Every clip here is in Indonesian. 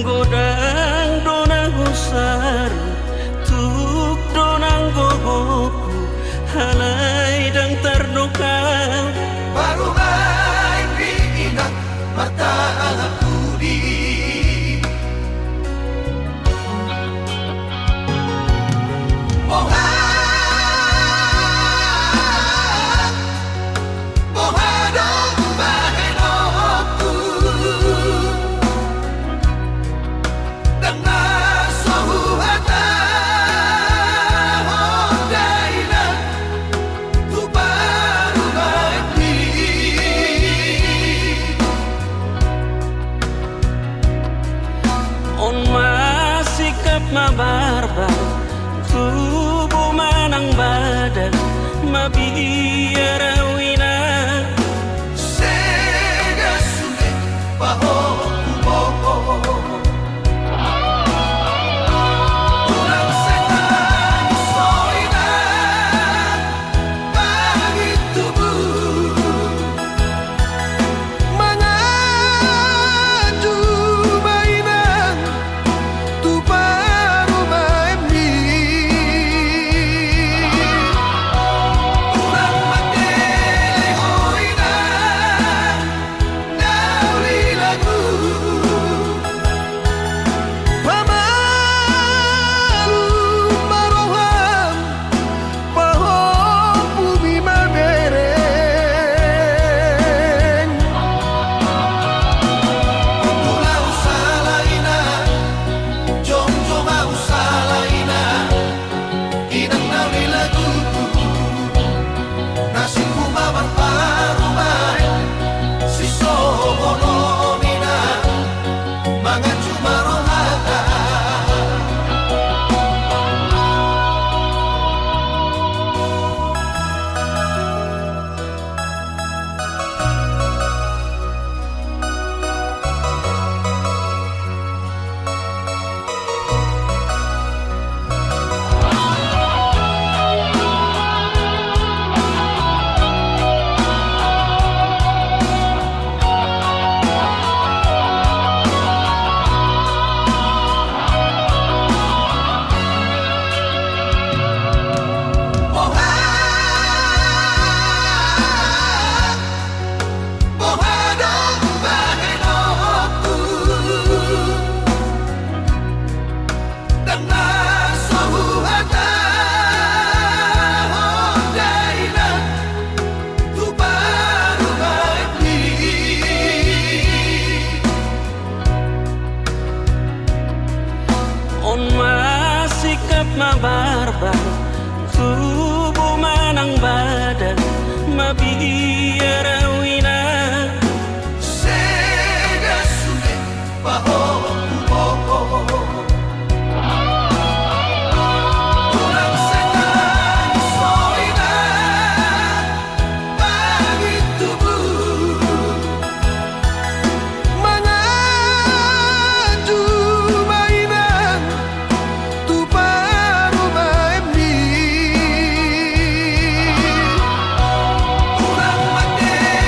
godang donang husar tuk donang gogoku halai dang tardokau baru main biinak mata aku di mabarbar tubuh manang badan mabiarawina sega sulit baho kuboho tulang setan soina bagi tubuh mengaju mainan tuba mabarbar tubuh manang badan mabiarawina sega sulit baho kuboho tulang setan soina bagi tubuh mengaju mainan tuba ulang mati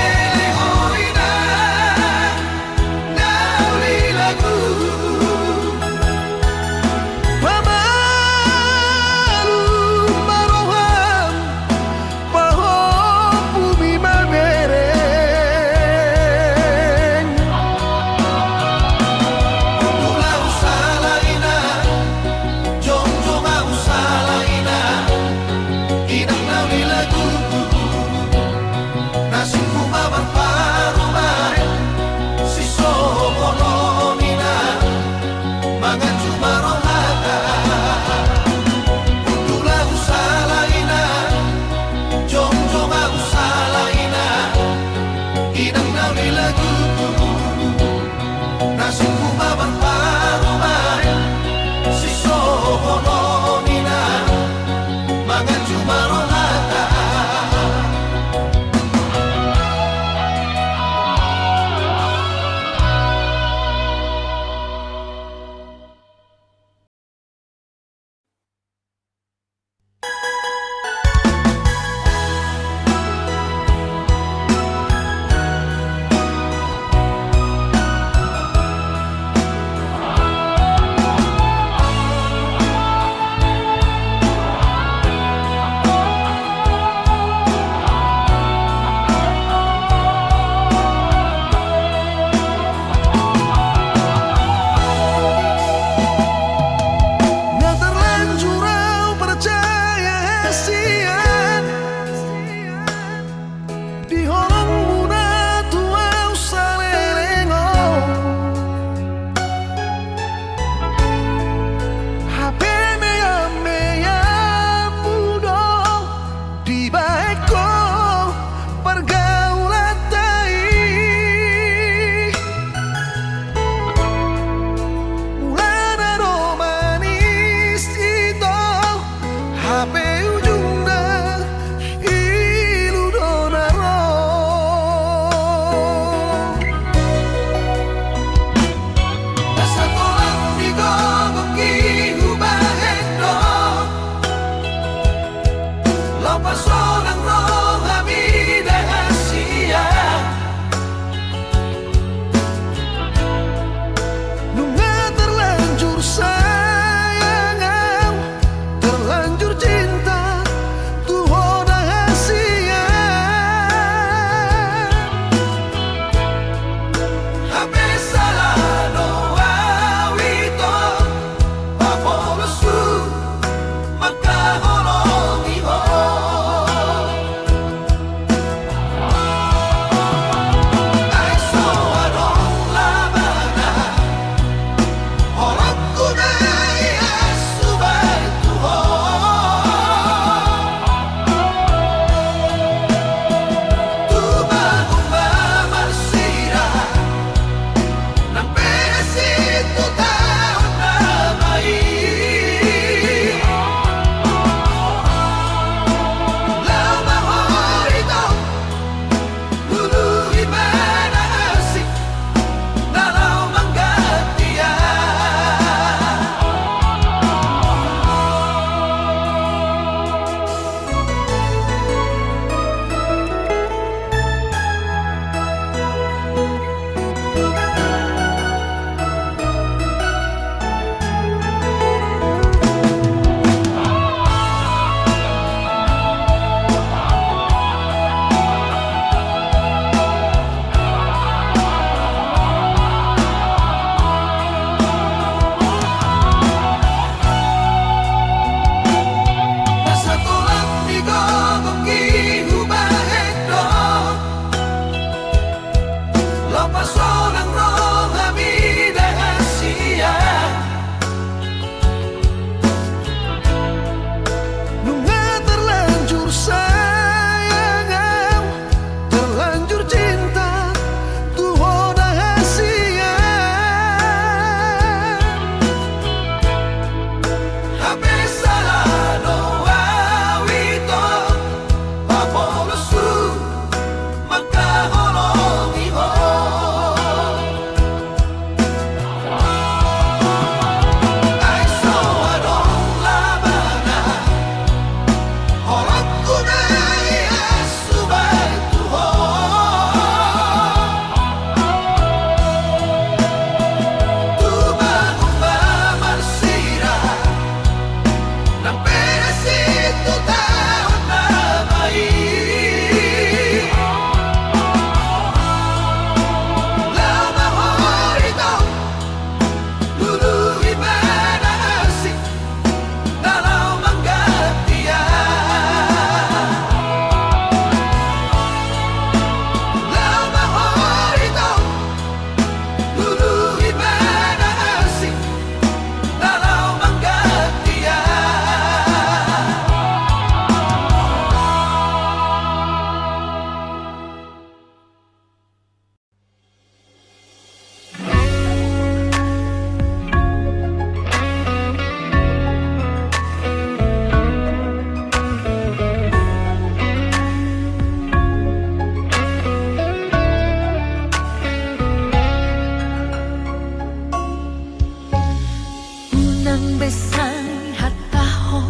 Unang besay hataho,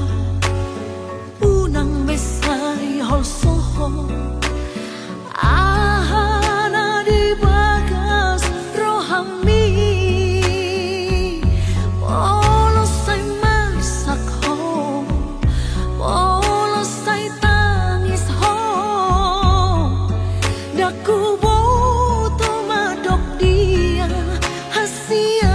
unang besay holsoho, ahana di bagas rohami, polosay magsakho, polosay tangis ho, dakubo tumadok dia hasia.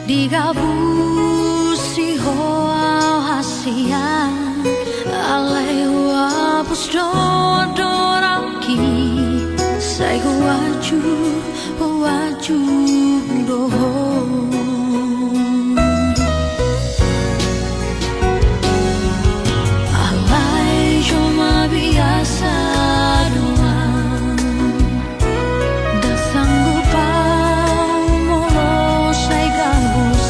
Digabusi hoa hasia alewa pusto doraki sai waju waju doho alai cuma biasa doang dah sanggup mau molo sai gabus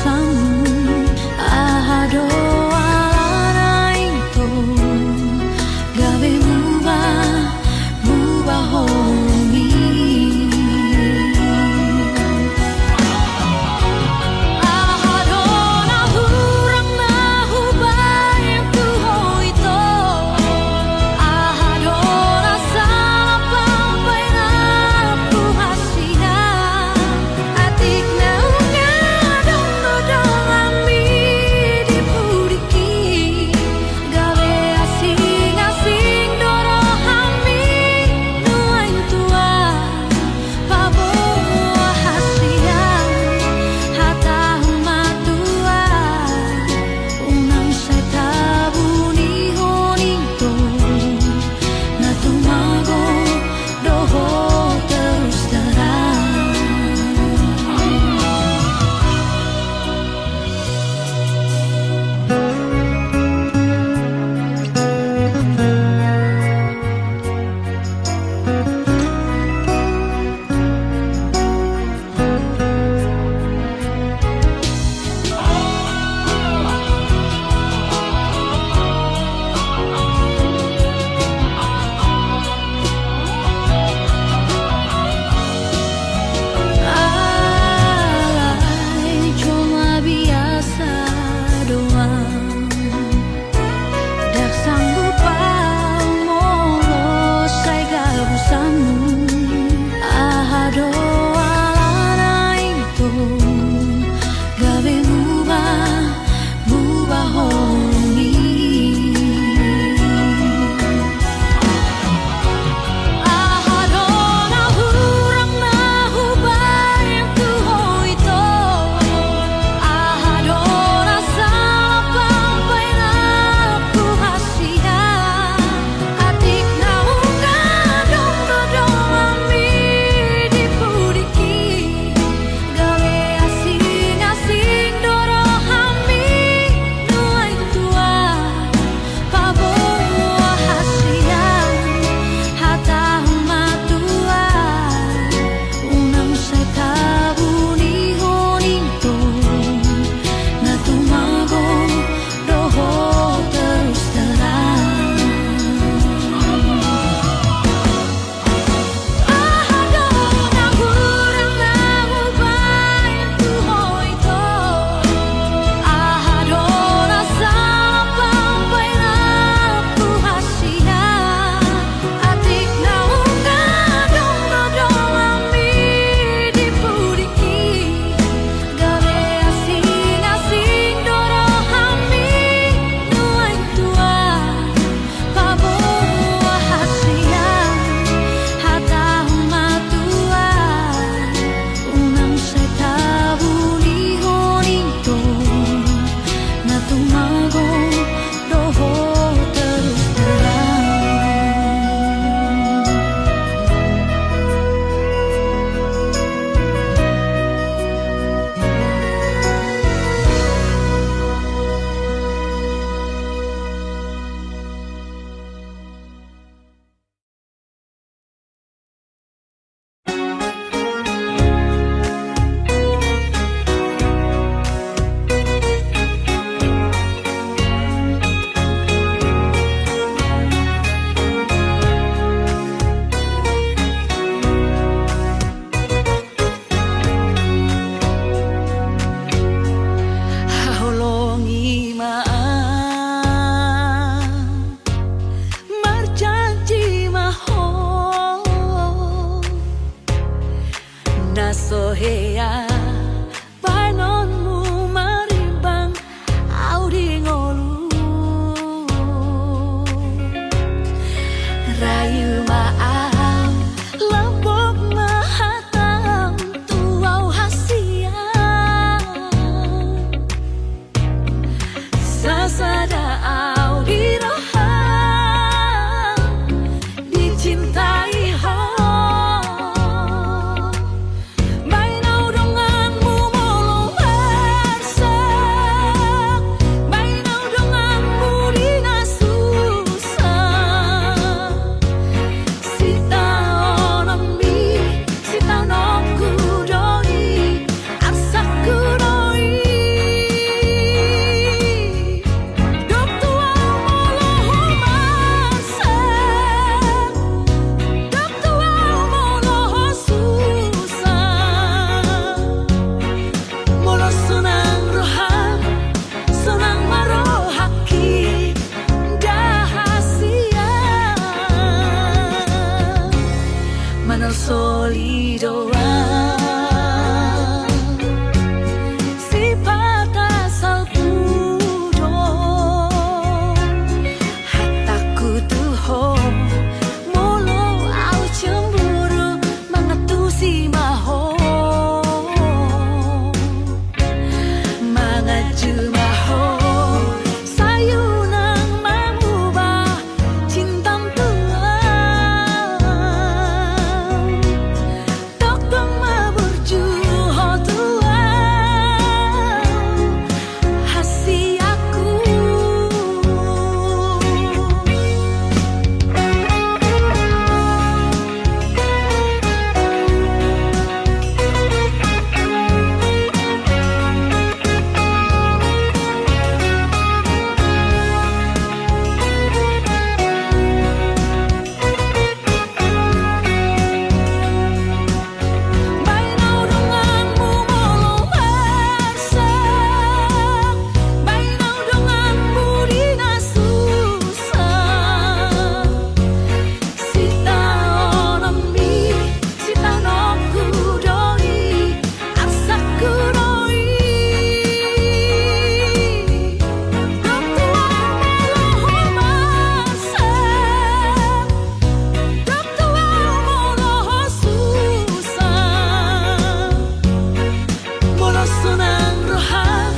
sonang rohan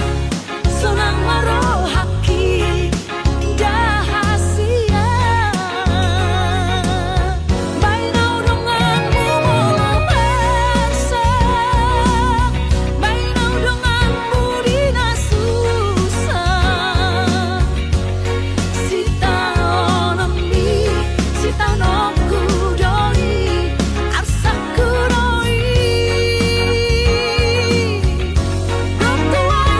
sonang marohaki dahasia bainau donganmu mola persa bainau donganmu dina susah sita onomi sita noku doi arsaku doi Rotuai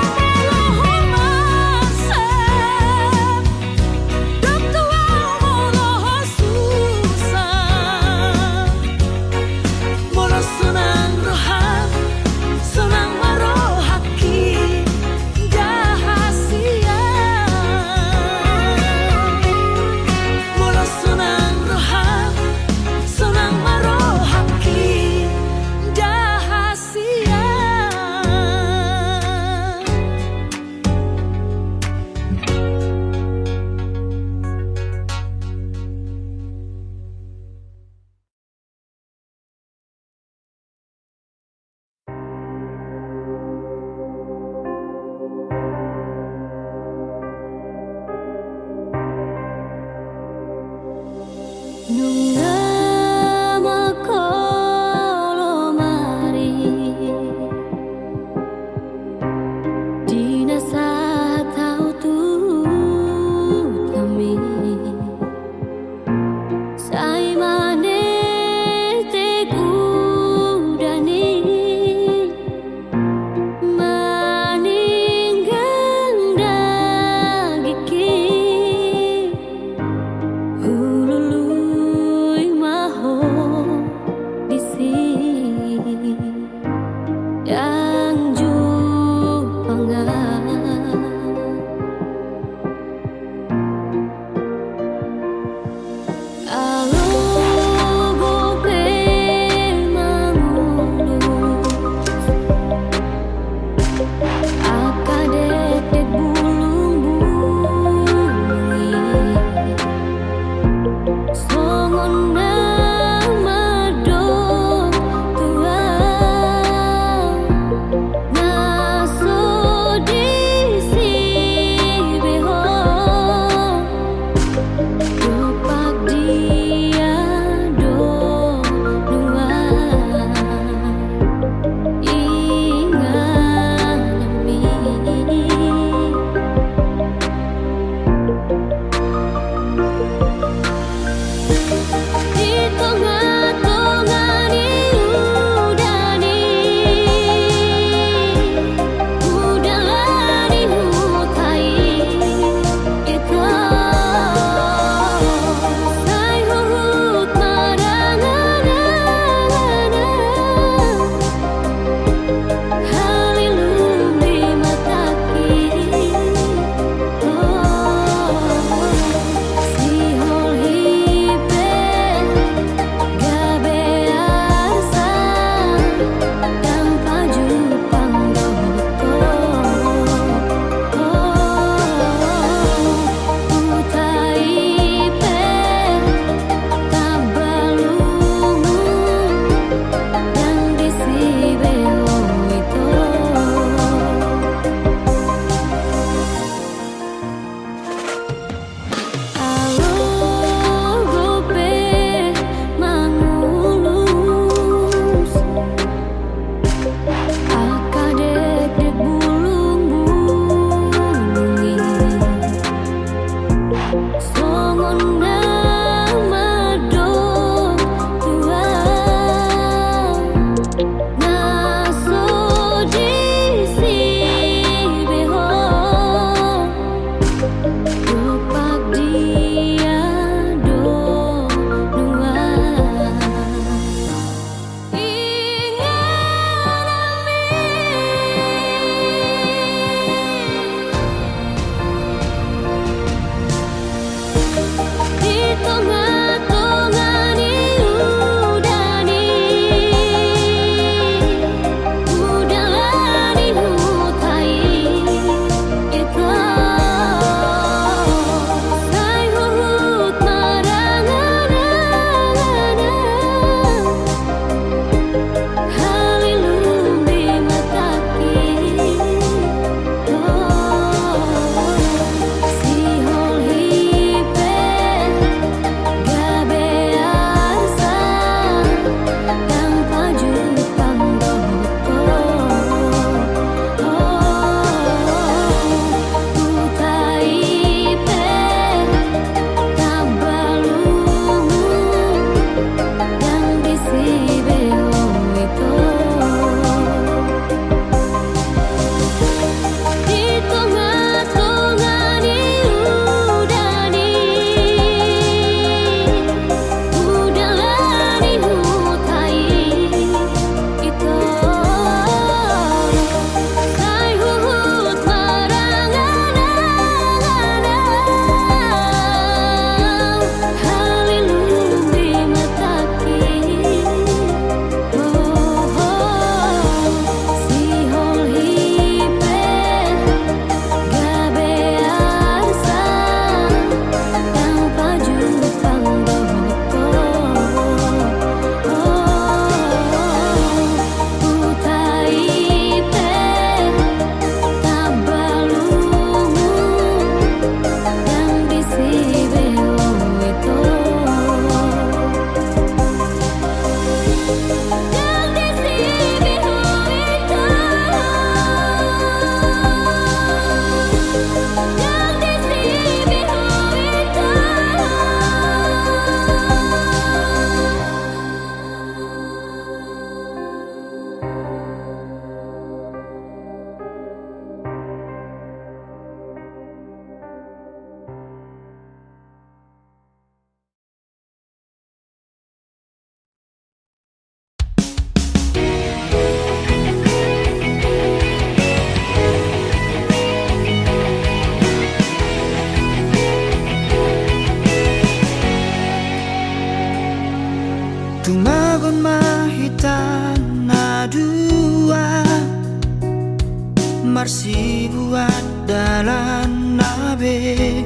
Marsi buat dalan nabe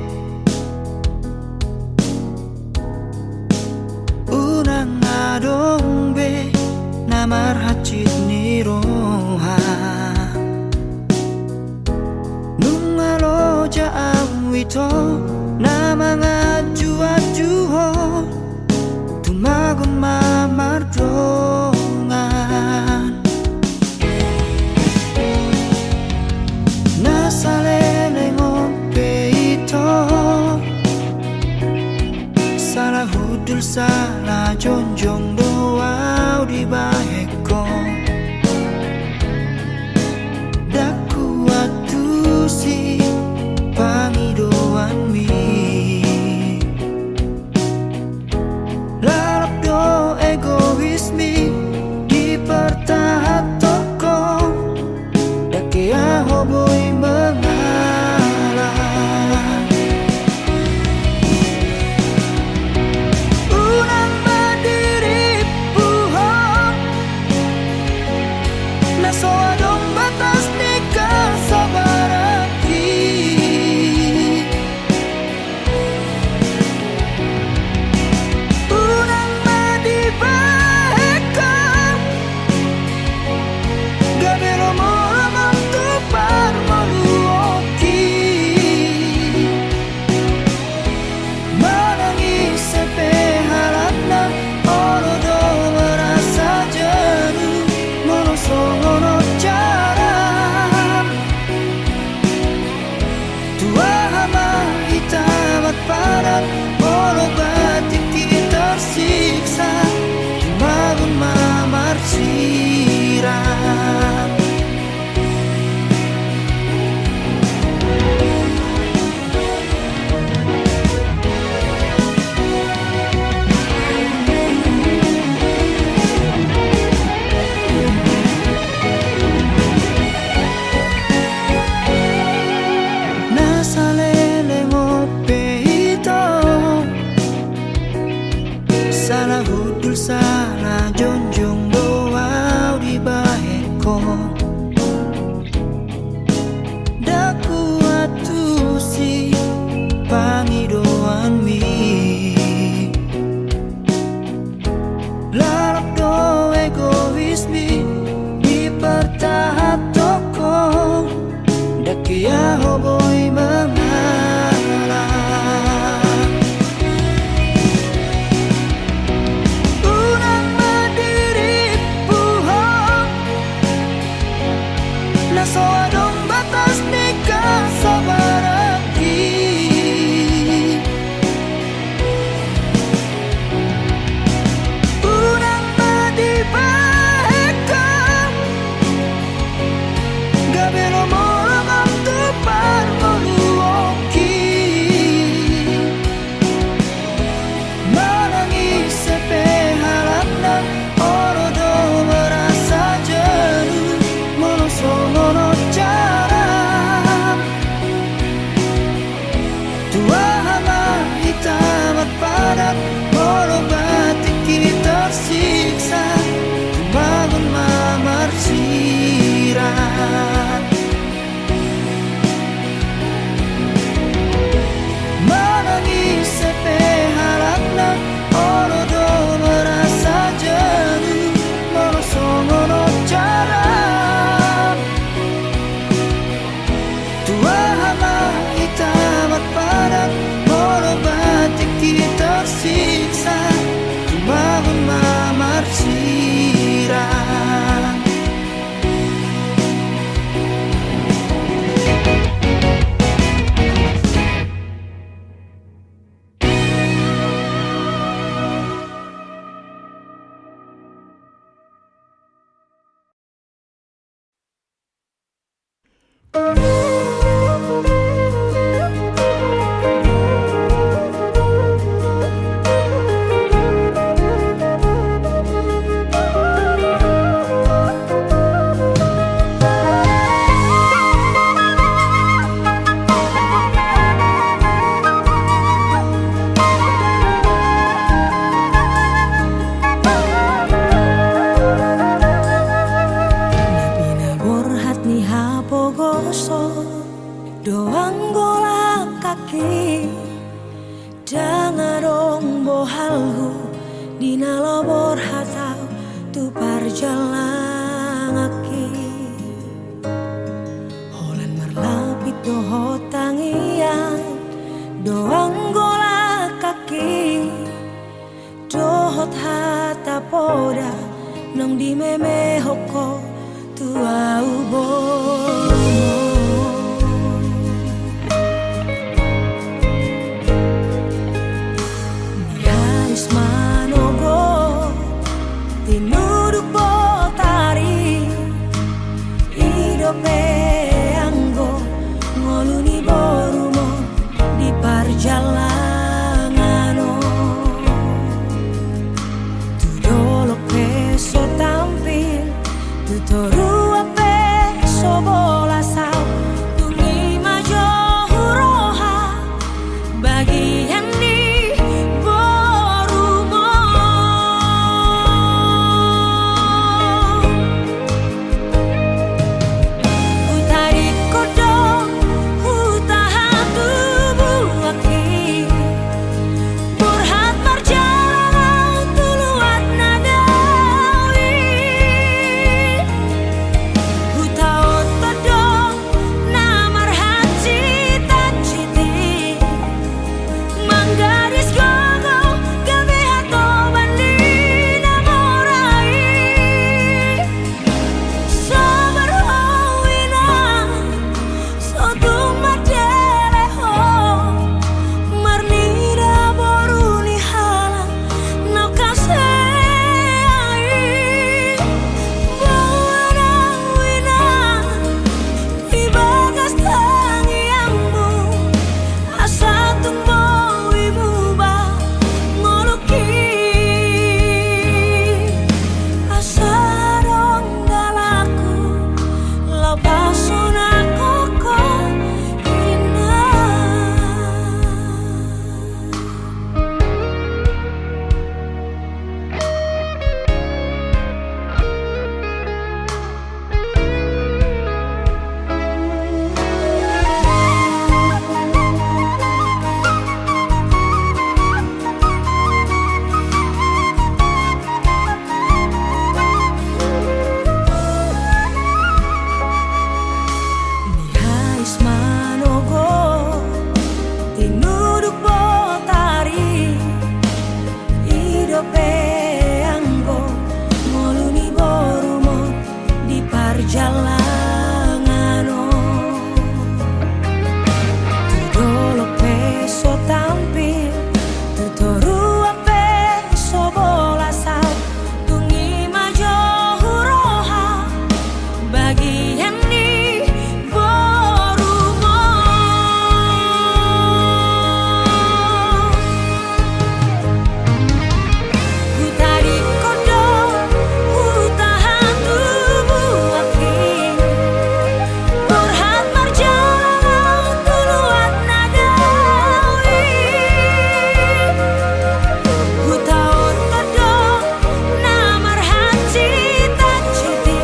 Unang adong be Namar hacit ni roha Nungalo jaang wito Namanga jua-juho Tumagon mamardongan Nasalele ngope ito Salah hudul salah jonjong doa di baheko Daku atu si pangidoan mi Larap do egois mi di pertahat toko Dake ahoboy mengalah Unang berdiri puhong Naso adong batas nikah sabaraki Unang madibahekam Gabelo moramang tupar maluoki Manangis sepe harap na Oro do merasa jenuh Monosongono jaram Tua hama hitamat padat Oro batik tersiksa Tumagun mamar siram Nasalele ngope ito Salah hudul salah jonjong doa di baheko Daku atu si pangidoan mi Larap do egois mi di pertahat toko Dake ahoboy mengalah Unang berdiri puhong Naso adong batas nikah sabaraki Unang madibahekam Gabelo moramang tupar poso doang golak kaki dangarong bohalhu dina lobor hatau tu parjalang aki holan marlapit doho tangian doang golak kaki dohot hata poda nong di meme hoko tua ubomo niharis manogo tinuduk botari idope anggo ngoluni borumo di parjalangano tu dolok peso tampil tu toru ape sobola sao tungi majo huroha bagian di borumo utari kodong utaha tubuh aki burhat marjalang tuluat nadawi hutaot todong namar haji tajiti manggaris gogo gabe hato bandi namorai sabar howina sotum madeleho marnida boruni hala nau kasei bawana wina ibagas tangiangmu asa tumbo imuba ngoluki asa dong dalaku lapasuna koko indah. Niharis manogo tinuduk botari idope anggo ngoluni borumo di parjalangano tu dolok peso tampil tu toru ape sobola sao tungi majo huroha bagian di borumo utari kodong utahan tubuh aki burhat marjalang tuluat nadawi hutaot todong namar haji tajiti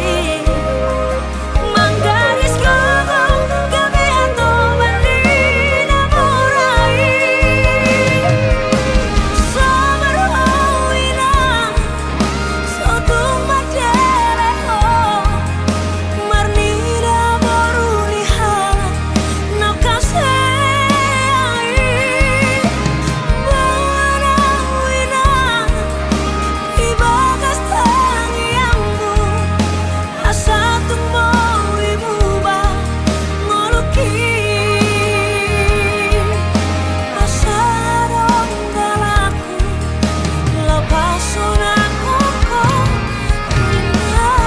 manggaris gogo gabe hato bandi namorai sabar howina sotum madeleho marnida boruni hala nau kasei bawana wina ibagas tangiangmu asa tumbo imuba ngoluki asa dong dalaku lapasuna koko indah.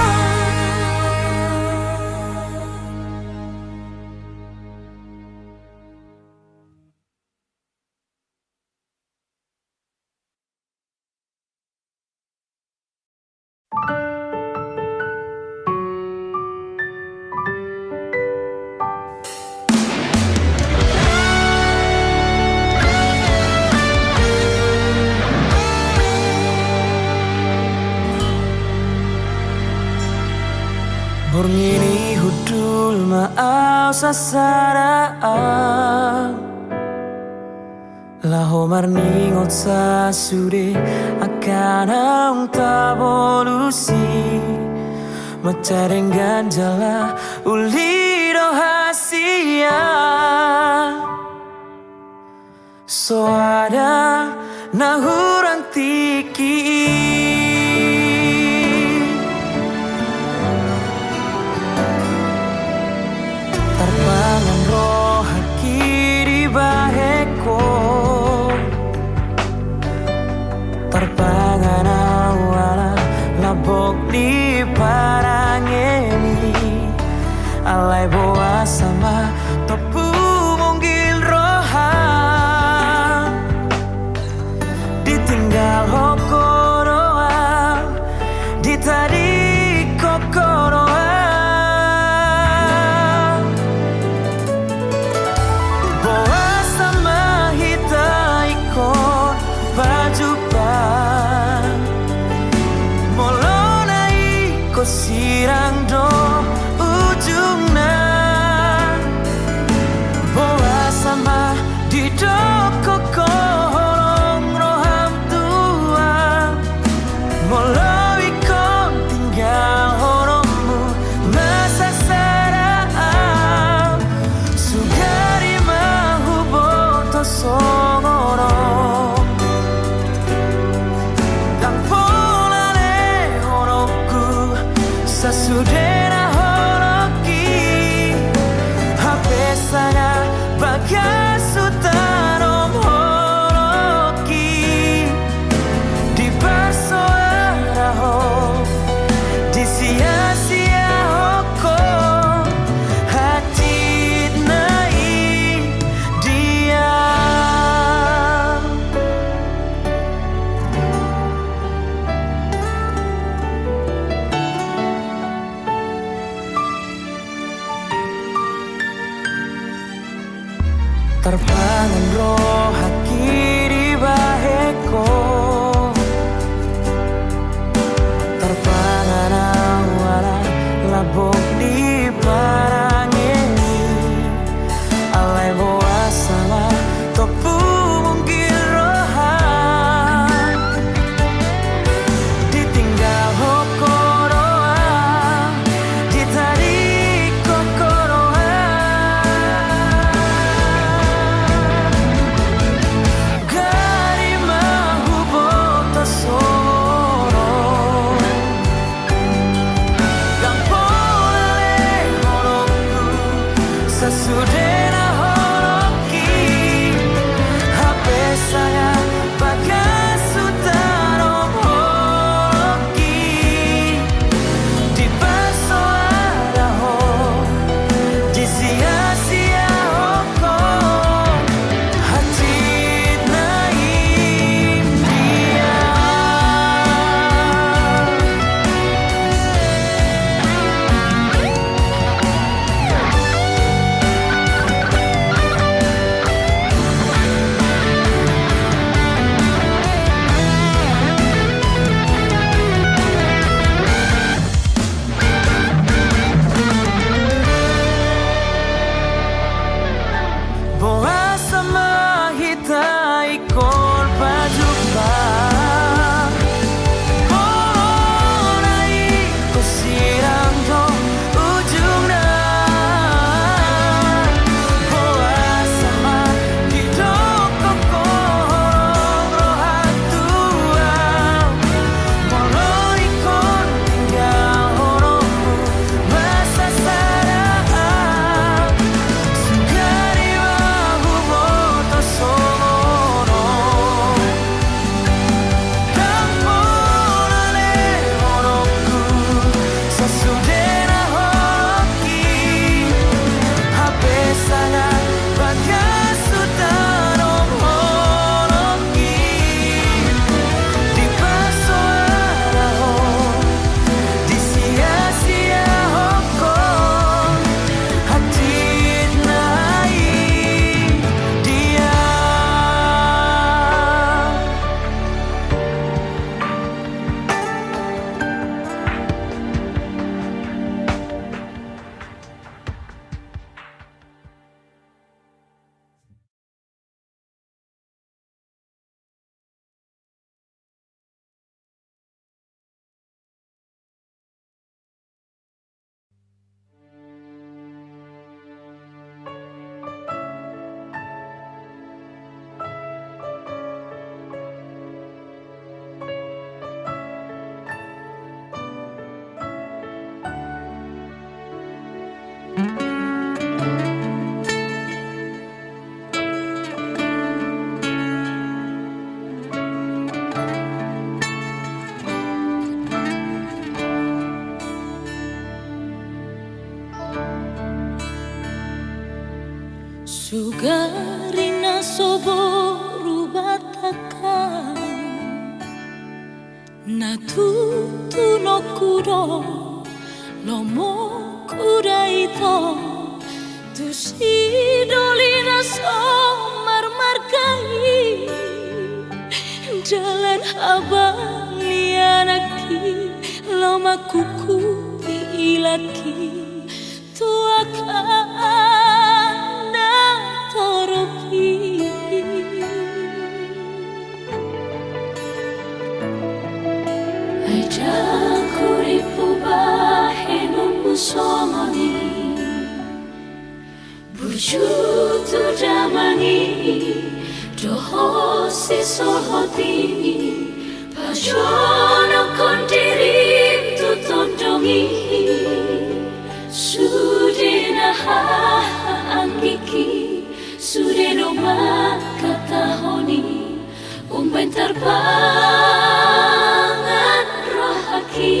Borngini hudul maaf sasaraan Laho marningot sa suri akan ang tabolusi Macareng ganjala ulido hasia So ada na hurang tiki Tarpangan roh haki di baheko Tarpangan awala labok di parangeni Alay boa sama topu monggil roha Ditinggal hokoroa Ditadi kokoroa Boa sama hita ikon bajupan Molona iko sirang do ujungna Boa sama di doko kolong roham tua Molo ikon tinggal horomu masa saraan Sugari mahu boto songoro Dan pola le horoku sasudera horoki Hape sana bagasutan horoki Di persoara ho Di sia-sia hoko Hati nai dia Terpangan roh haki di baheko Terpangan awala labok di parangeni Alay boa sama topu monggil roha Ditinggal hokoroa Ditadi kokoroa Gari mahu boto soro Dan pola le horoku sasudera horoki Hape saya bagasutan horoki Di persoara ho Di sia-sia hoko Hati nai dia Sugarina soboru bataka Natutu no kuro Lomo kura ito Tusidolina somar markai Jalan abang lianaki Loma kuku ilaki Tuakan toropi Aja kuripu bahenun musomoni Bujutu damani Doho sisohoti Pajono kondirim tutondongi Sudena angiki Sudeno makatahoni Umbentar pangan rohaki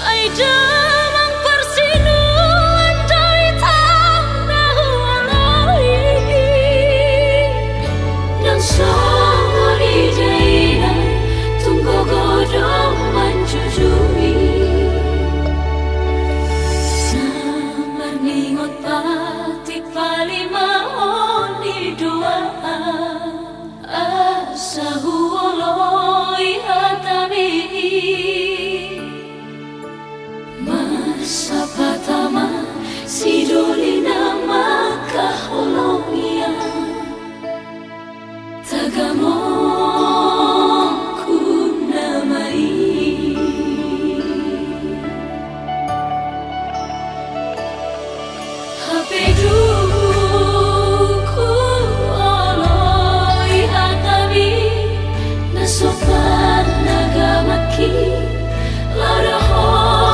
Aida Sapatama sidolina makaholomia Tagamong kunamai Hapeduku oloi hatami Nasopan nagamaki Ladaho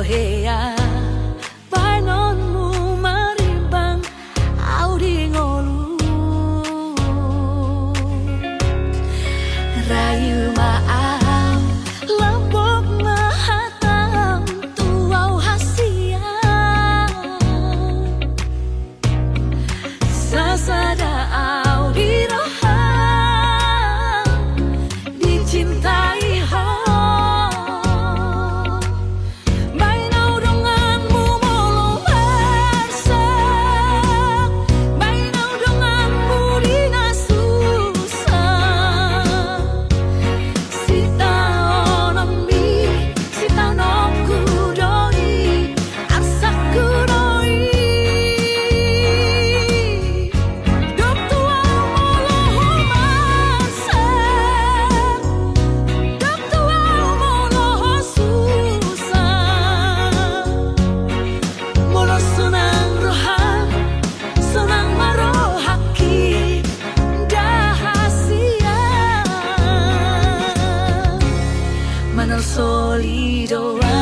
hea Pai non mu marimbang Au di ngolu Rayu maam Lambok mahatam Tuau hasia Sasada au di roham Dicintai ho Bainau denganmu molong bersak Bainau denganmu dina susah Sita onomi, sita nongku doi Arsaku doi Dok tuau moloh masak Dok tuau moloh susah Moloh senang rohan Senang marohaki Dahasia Manal solidoa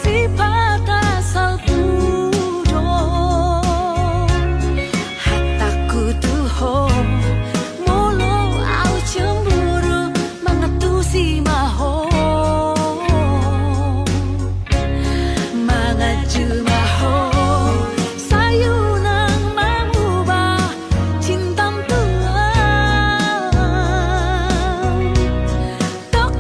Sifat asal pudo Hataku tuho Molo au cemburu Mengetusi maho Mengaju maho Sayunang mengubah Cintam tuang Tok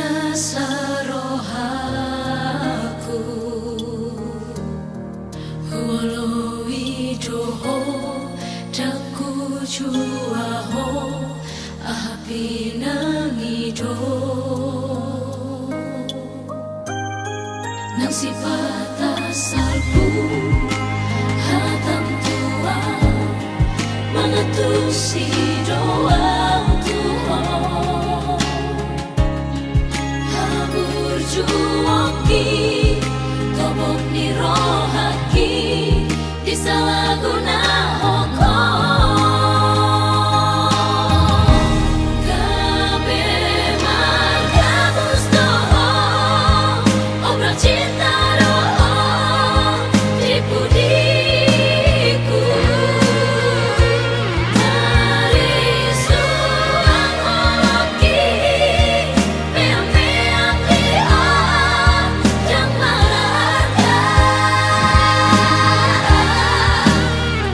jenazah rohaku walau idoho daku juaho api nangido nang sipata salpu hatam tua mengetusi doa Tuhan habur juoki tobok ni rohaki disalahguna hoko kabe margabus doho obral cinta doho tipu diku dari suang holoki meang-meang liat yang marahkan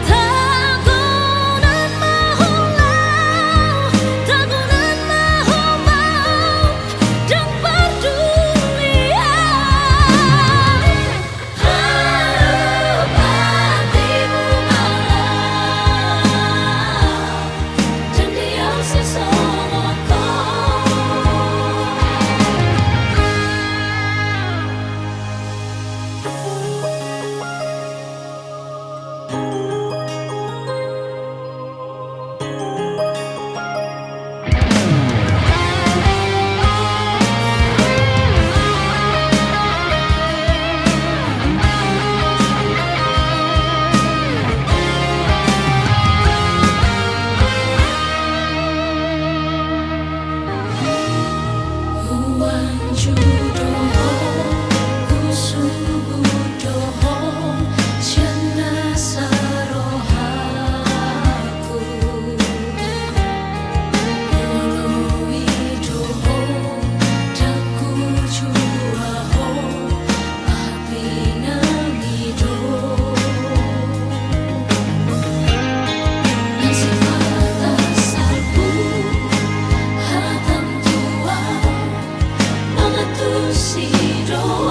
tagunan mahulau tagunan mahumau dan perdulian harap hatimu malam dan diam sesongoko Huan judoho kusung budoho jenazah rohaku walau idoho daku juaho api nangido nang sipata salpu hatam tua mengetusi doa